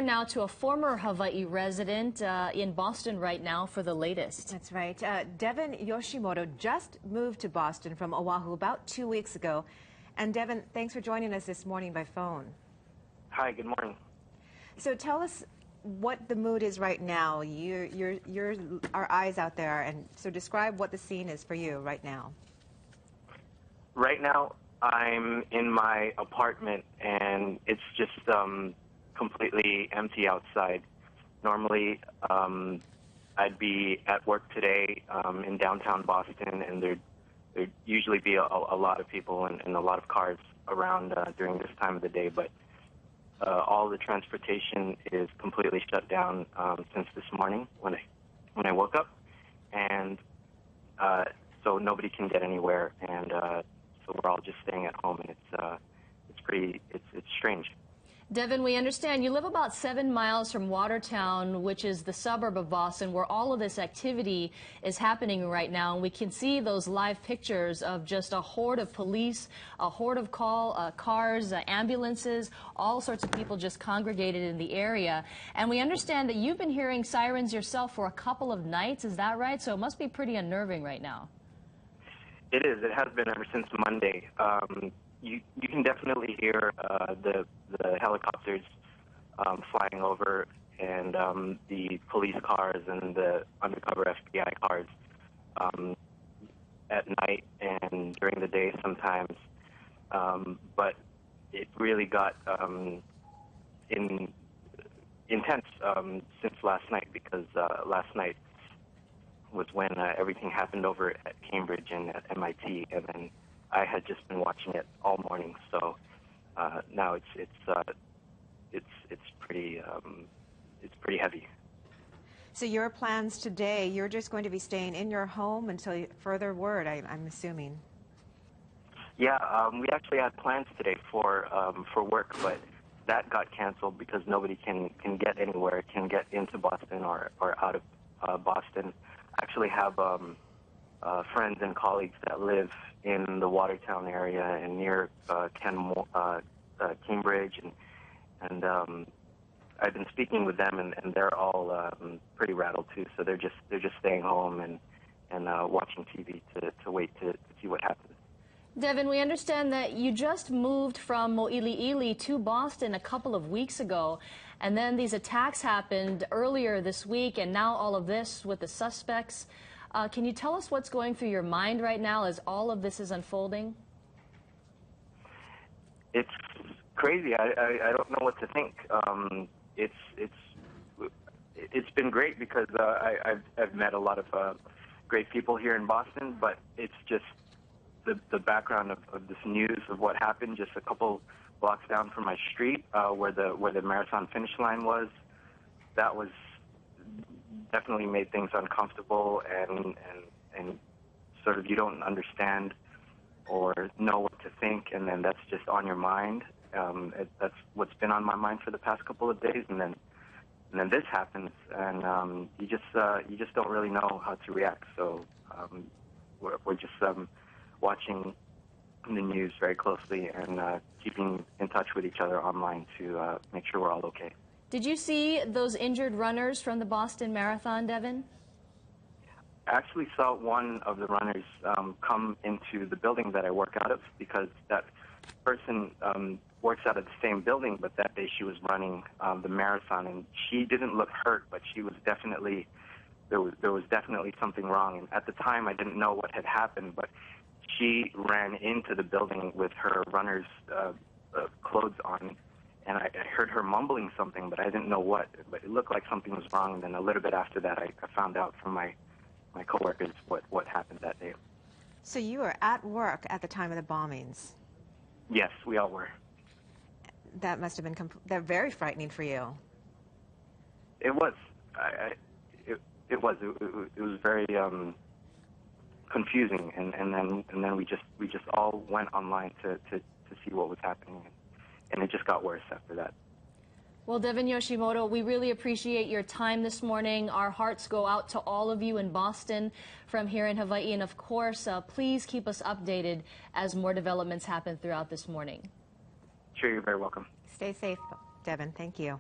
Now to a former Hawaii resident in Boston right now for the latest. That's right. Devin Yoshimoto just moved to Boston from Oahu about 2 weeks ago. And Devin, thanks for joining us this morning by phone. Hi, good morning. So tell us what the mood is right now. You're our eyes out there, and so describe what the scene is for you right now. Right now, I'm in my apartment, and it's just completely empty outside. Normally, I'd be at work today in downtown Boston, and there'd usually be a lot of people and a lot of cars around during this time of the day, but all the transportation is completely shut down since this morning when I woke up, and so nobody can get anywhere, and so we're all just staying at home, and it's strange. Devin, we understand you live about 7 miles from Watertown, which is the suburb of Boston, where all of this activity is happening right now. And we can see those live pictures of just a horde of police, a horde of cars, ambulances, all sorts of people just congregated in the area. And we understand that you've been hearing sirens yourself for a couple of nights. Is that right? So it must be pretty unnerving right now. It is. It has been ever since Monday. You can definitely hear the helicopters flying over, and the police cars and the undercover FBI cars at night and during the day sometimes. But it really got intense since last night, because last night was when everything happened over at Cambridge and at MIT, and then I had just been watching it all morning, so now it's pretty heavy. So your plans today, you're just going to be staying in your home until further word, I'm assuming. Yeah, we actually had plans today for work, but that got canceled because nobody can get anywhere, can get into Boston or out of Boston. I actually have friends and colleagues that live in the Watertown area and near Cambridge, and I've been speaking with them, and they're all pretty rattled too. So they're just staying home and watching TV to wait to see what happens. Devin, we understand that you just moved from Mo'iliili to Boston a couple of weeks ago, and then these attacks happened earlier this week, and now all of this with the suspects. Can you tell us what's going through your mind right now as all of this is unfolding? It's crazy. I don't know what to think. It's been great because I've met a lot of great people here in Boston, but it's just the background of this news of what happened just a couple blocks down from my street, where the marathon finish line was. That was definitely made things uncomfortable, and sort of you don't understand or know what to think, and then that's just on your mind. That's what's been on my mind for the past couple of days, and then this happens, and you just don't really know how to react. So we're just watching the news very closely and keeping in touch with each other online to make sure we're all okay. Did you see those injured runners from the Boston Marathon, Devin? I actually saw one of the runners come into the building that I work out of, because that person works out of the same building, but that day she was running the marathon, and she didn't look hurt, but she was definitely, there was definitely something wrong. And at the time I didn't know what had happened, but she ran into the building with her runner's clothes on, and I heard her mumbling something, but I didn't know what. But it looked like something was wrong, and then a little bit after that, I found out from my coworkers what happened that day. So you were at work at the time of the bombings? Yes, we all were. That must have been they're very frightening for you. It was. It was very confusing, and then we just all went online to see what was happening. And it just got worse after that. Well, Devin Yoshimoto, we really appreciate your time this morning. Our hearts go out to all of you in Boston from here in Hawaii. And of course, please keep us updated as more developments happen throughout this morning. Sure, you're very welcome. Stay safe, Devin. Thank you.